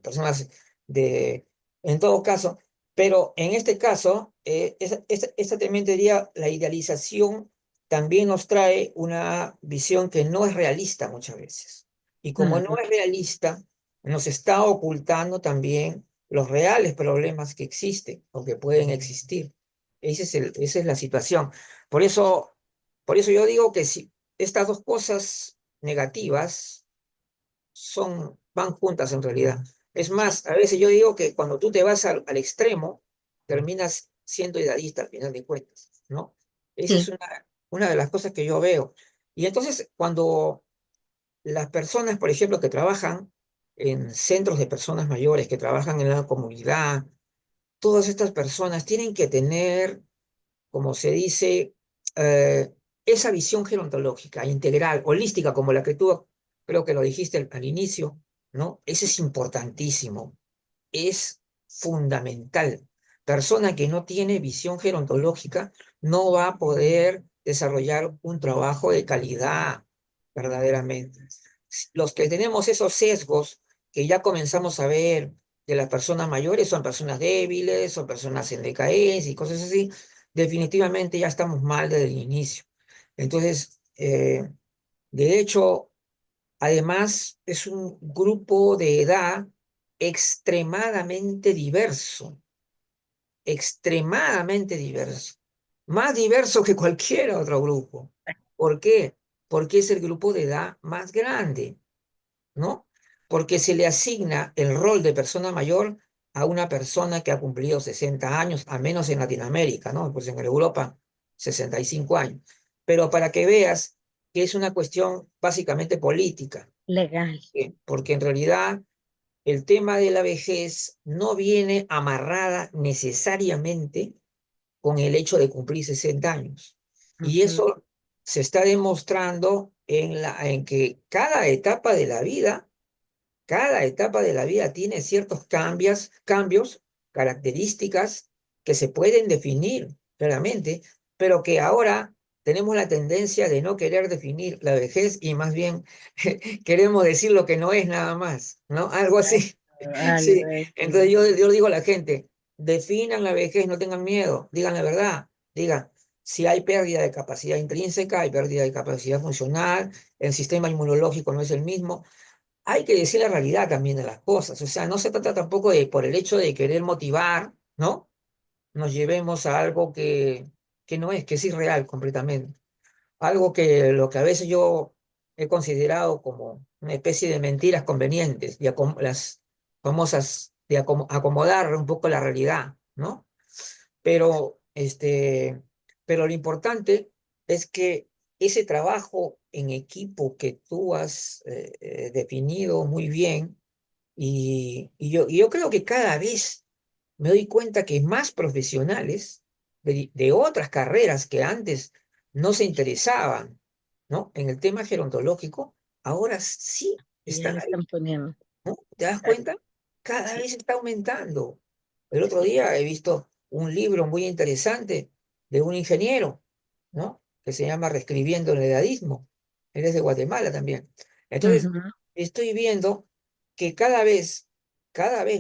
S1: personas de, en todo caso, pero en este caso, esta también diría, la idealización también nos trae una visión que no es realista muchas veces. Y
S2: Uh
S1: como no
S2: -huh.
S1: es realista, nos está ocultando también los reales problemas que existen o que pueden existir. Esa es la situación. Por eso yo digo que si estas dos cosas negativas van juntas en realidad. Es más, a veces yo digo que cuando tú te vas al extremo, terminas siendo idealista al final de cuentas, ¿no? Esa es
S2: Sí.
S1: una de las cosas que yo veo. Y entonces, cuando las personas, por ejemplo, que trabajan en centros de personas mayores, que trabajan en la comunidad, todas estas personas tienen que tener, como se dice, eh, esa visión gerontológica, integral, holística, como la que tú creo que lo dijiste al inicio, ¿no? Eso es importantísimo, es fundamental. Persona que no tiene visión gerontológica no va a poder desarrollar un trabajo de calidad, verdaderamente. Los que tenemos esos sesgos que ya comenzamos a ver de las personas mayores son personas débiles, son personas en decadencia y cosas así, definitivamente ya estamos mal desde el inicio. Entonces, de hecho, además es un grupo de edad extremadamente diverso, más diverso que cualquier otro grupo. ¿Por qué? Porque es el grupo de edad más grande, ¿no? Porque se le asigna el rol de persona mayor a una persona que ha cumplido 60 años, al menos en Latinoamérica, ¿no? Pues en Europa, 65 años. Pero para que veas que es una cuestión básicamente política,
S2: Legal.
S1: porque en realidad el tema de la vejez no viene amarrada necesariamente con el hecho de cumplir 60 años. Y
S2: Ujú.
S1: eso se está demostrando en que cada etapa de la vida tiene ciertos cambios, características que se pueden definir claramente, pero que ahora tenemos la tendencia de no querer definir la vejez y más bien queremos decir lo que no es nada más, ¿no? Algo así.
S2: Algo
S1: Sí, entonces
S2: así.
S1: yo digo a la gente, definan la vejez, no tengan miedo, digan la verdad, digan, si hay pérdida de capacidad intrínseca, hay pérdida de capacidad funcional, el sistema inmunológico no es el mismo, hay que decir la realidad también de las cosas. O sea, no se trata tampoco de, por el hecho de querer motivar, ¿no? Nos llevemos a algo que no es, que es irreal completamente. Algo que lo que a veces yo he considerado como una especie de mentiras convenientes, las famosas de acomodar un poco la realidad, ¿no? Pero, pero lo importante es que ese trabajo en equipo que tú has definido muy bien, y yo creo que cada vez me doy cuenta que más profesionales de otras carreras que antes no se interesaban, ¿no? En el tema gerontológico, ahora sí
S2: Y ya
S1: están
S2: le
S1: ahí,
S2: están poniendo.
S1: ¿no? ¿Te das
S2: Exacto.
S1: cuenta? Cada
S2: Sí.
S1: vez está aumentando. El otro día he visto un libro muy interesante de un ingeniero, ¿no? Que se llama Reescribiendo el Edadismo. Él es de Guatemala también. Entonces,
S2: Ujú.
S1: estoy viendo que cada vez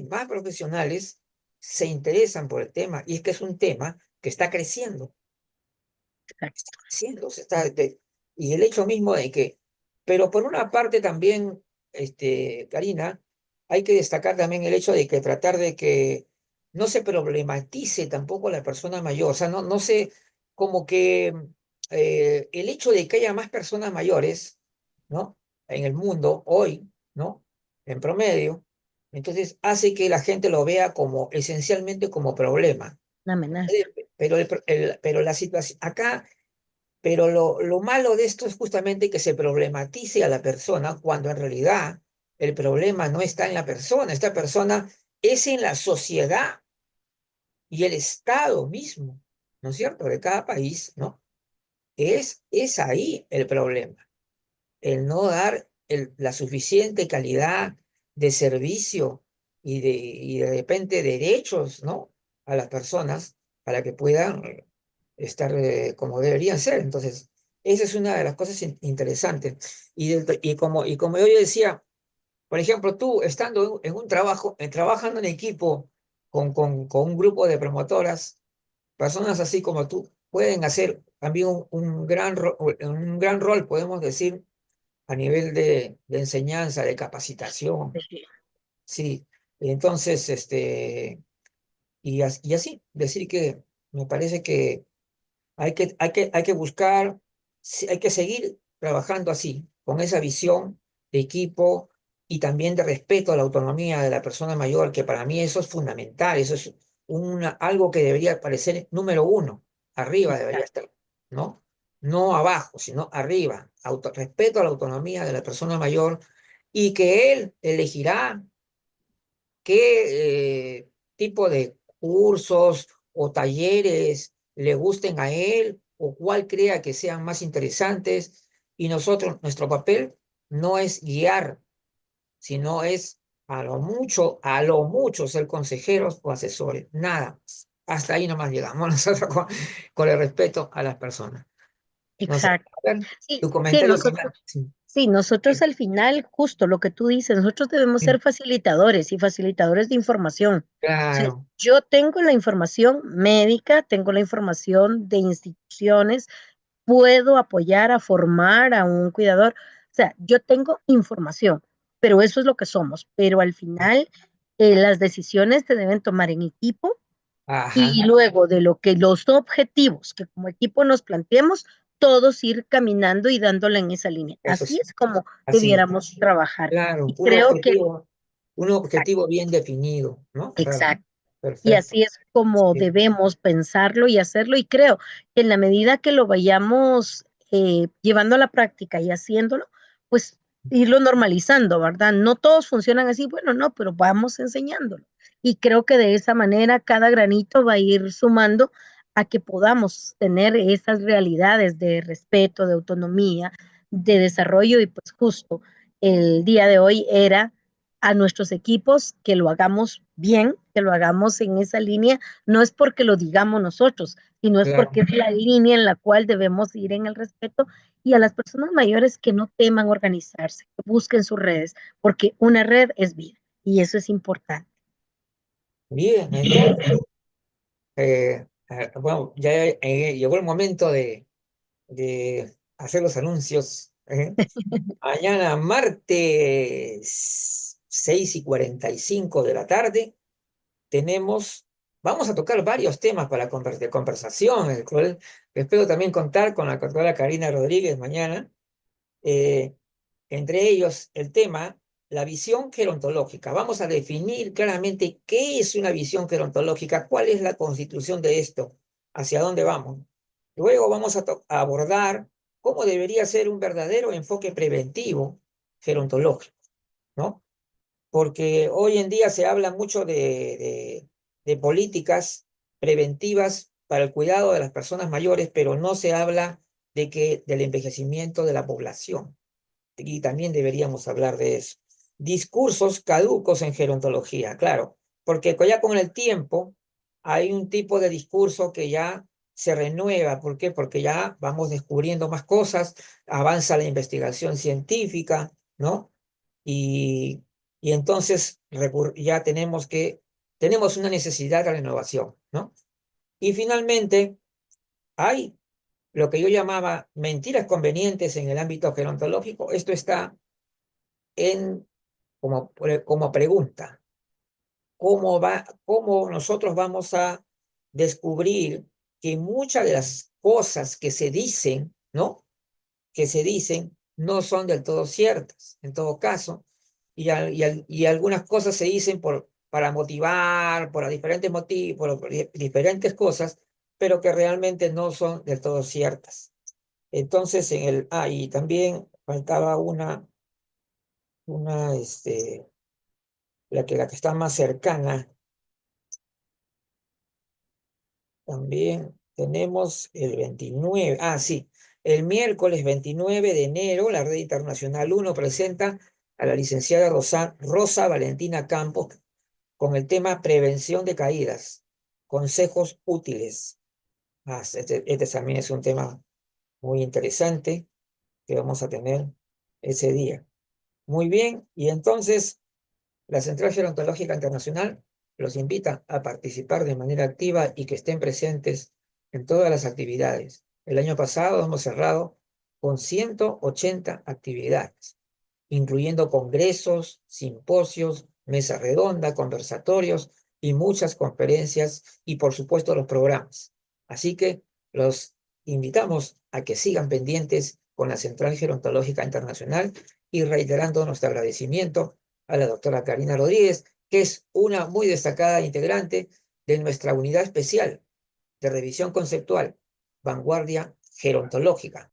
S1: más profesionales se interesan por el tema, y es que es un tema que está
S2: Exacto.
S1: creciendo, y el hecho mismo de que, pero por una parte también, Karina, hay que destacar también el hecho de que tratar de que no se problematice tampoco la persona mayor, o sea, no sé, como que el hecho de que haya más personas mayores, ¿no? En el mundo hoy, ¿no? En promedio, entonces hace que la gente lo vea como esencialmente como problema.
S2: Una amenaza.
S1: Pero la situación acá, pero lo malo de esto es justamente que se problematice a la persona cuando en realidad el problema no está en la persona, esta persona es en la sociedad y el Estado mismo, ¿no es cierto? De cada país, ¿no? Es ahí el problema, el no dar la suficiente calidad de servicio y de repente derechos, ¿no? A las personas para que puedan estar como deberían ser. Entonces, esa es una de las cosas interesantes. Y como yo decía, por ejemplo, tú estando en un trabajo, trabajando en equipo con un grupo de promotoras, personas así como tú pueden hacer también un gran rol, podemos decir, a nivel de enseñanza, de capacitación.
S2: Sí.
S1: Sí, entonces, y así, decir que me parece que hay que buscar, sí, hay que seguir trabajando así, con esa visión de equipo y también de respeto a la autonomía de la persona mayor, que para mí eso es fundamental, eso es algo que debería aparecer número uno, arriba debería
S2: Exacto.
S1: estar, ¿no? No abajo, sino arriba. Respeto a la autonomía de la persona mayor y que él elegirá qué tipo de cursos o talleres le gusten a él o cuál crea que sean más interesantes. Y nosotros, nuestro papel no es guiar, sino es a lo mucho ser consejeros o asesores, nada más. Hasta ahí nomás llegamos nosotros con el respeto a las personas. No sé,
S2: Exacto.
S1: a ver,
S2: Sí,
S1: tu
S2: sí,
S1: comentario
S2: nosotros
S1: final. Sí.
S2: Sí, nosotros al final, justo lo que tú dices, nosotros debemos ser facilitadores y facilitadores de información. O sea,
S1: Claro,
S2: yo tengo la información médica, tengo la información de instituciones, puedo apoyar a formar a un cuidador. O sea, yo tengo información, pero eso es lo que somos. Pero al final, las decisiones se deben tomar en equipo y
S1: ajá,
S2: luego de lo que los objetivos que como equipo nos planteemos, todos ir caminando y dándole en esa línea.
S1: eso
S2: Así
S1: sí,
S2: es como
S1: así,
S2: debiéramos trabajar.
S1: claro,
S2: Y creo que,
S1: un objetivo bien definido, ¿no? Claro,
S2: exacto. Y
S1: perfecto.
S2: así es como
S1: Sí,
S2: debemos pensarlo y hacerlo. Y creo que en la medida que lo vayamos llevando a la práctica y haciéndolo, pues irlo normalizando, ¿verdad? No todos funcionan así, bueno, no, pero vamos enseñándolo. Y creo que de esa manera cada granito va a ir sumando a que podamos tener esas realidades de respeto, de autonomía, de desarrollo y pues justo el día de hoy era a nuestros equipos que lo hagamos bien, que lo hagamos en esa línea, no es porque lo digamos nosotros, sino es porque
S1: claro.
S2: es la línea en la cual debemos ir en el respeto y a las personas mayores que no teman organizarse, que busquen sus redes, porque una red es vida y eso es importante.
S1: Bien, entonces, bueno, ya llegó el momento de hacer los anuncios. Mañana, martes 6:45 de la tarde, vamos a tocar varios temas para de conversación, el cual espero también contar con la doctora Karina Rodríguez mañana. eh, Entre ellos el tema, la visión gerontológica. Vamos a definir claramente qué es una visión gerontológica, cuál es la constitución de esto, hacia dónde vamos. Luego vamos a abordar cómo debería ser un verdadero enfoque preventivo gerontológico, ¿no? Porque hoy en día se habla mucho de políticas preventivas para el cuidado de las personas mayores, pero no se habla del envejecimiento de la población y también deberíamos hablar de eso. Discursos caducos en gerontología, claro, porque ya con el tiempo hay un tipo de discurso que ya se renueva. ¿Por qué? Porque ya vamos descubriendo más cosas, avanza la investigación científica, ¿no? Y, y entonces ya tenemos una necesidad de renovación, ¿no? Y finalmente, hay lo que yo llamaba mentiras convenientes en el ámbito gerontológico. Esto está en, como pregunta, cómo nosotros vamos a descubrir que muchas de las cosas que se dicen, ¿no? Que se dicen no son del todo ciertas, en todo caso, y algunas cosas se dicen para motivar, por diferentes motivos, por diferentes cosas, pero que realmente no son del todo ciertas. Entonces, y también faltaba una, la que está más cercana. También tenemos el 29, sí, el miércoles 29 de enero, la Red Internacional 1 presenta a la licenciada Rosa Valentina Campos con el tema Prevención de Caídas, consejos útiles. Este también es un tema muy interesante que vamos a tener ese día. Muy bien, y entonces la Central Gerontológica Internacional los invita a participar de manera activa y que estén presentes en todas las actividades. El año pasado hemos cerrado con 180 actividades, incluyendo congresos, simposios, mesa redonda, conversatorios y muchas conferencias y por supuesto los programas. Así que los invitamos a que sigan pendientes con la Central Gerontológica Internacional y reiterando nuestro agradecimiento a la doctora Karina Rodríguez, que es una muy destacada integrante de nuestra unidad especial de revisión conceptual, vanguardia gerontológica.